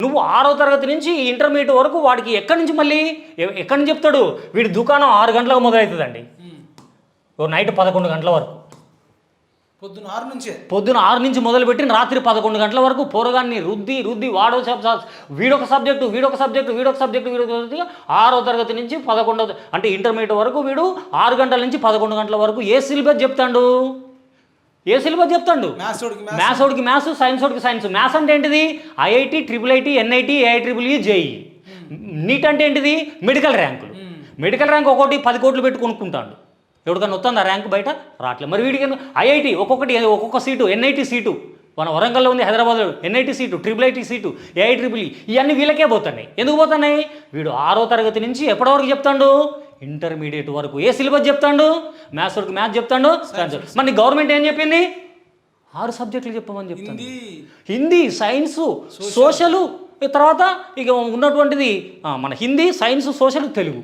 నువ్వు 6వ తరగతి నుంచి ఇంటర్మీడియట్ వరకు వాడికి ఎక్కడి నుంచి మళ్ళీ ఎక్కడి నుంచి చెప్తాడు? వీడి దుకాణం 6 గంటలకు మొదలవుతుందండి, నైట్ 11 గంటల వరకు. పొద్దున 6 నుంచి మొదలుపెట్టి రాత్రి 11 గంటల వరకు పోరగాన్ని రుద్ది వీడొక సబ్జెక్టు 6వ తరగతి నుంచి 11వ అంటే ఇంటర్మీడియట్ వరకు వీడు 6 గంటల నుంచి 11 గంటల వరకు ఏ సిలబస్ చెప్తాడు? మ్యాథ్స్ వాడికి మ్యాథ్స్, సైన్స్ వాడికి సైన్స్. మ్యాథ్స్ అంటే ఏంటిది? IIT, IIIT, NIT, AIEEE, JEE. NEET అంటే ఏంటిది? మెడికల్ ర్యాంకులు. మెడికల్ ర్యాంక్ ఒకటి 10 కోట్లు పెట్టి కొనుక్కుంటాడు. ఎవరికన్నా వస్తుందా ర్యాంక్? బయట రావట్లేదు. మరి వీడికి IIT ఒక్కొక్క సీటు, NIT సీటు, మన వరంగల్లో ఉంది, హైదరాబాద్లో NIT seat, IIIT seat, AIEEE, ఇవన్నీ వీళ్ళకే పోతున్నాయి. ఎందుకు పోతున్నాయి? వీడు 6వ తరగతి నుంచి ఎప్పటి వరకు చెప్తాడు? ఇంటర్మీడియట్ వరకు. ఏ సిలబస్ చెప్తాడు? మ్యాథ్స్ వరకు మ్యాథ్స్ చెప్తాడు, సైన్స్. మరి గవర్నమెంట్ ఏం చెప్పింది? 6 సబ్జెక్టులు చెప్పమని చెప్తాను. హిందీ, సైన్సు, సోషలు, తర్వాత ఇక ఉన్నటువంటిది మన హిందీ, సైన్స్, సోషల్, తెలుగు.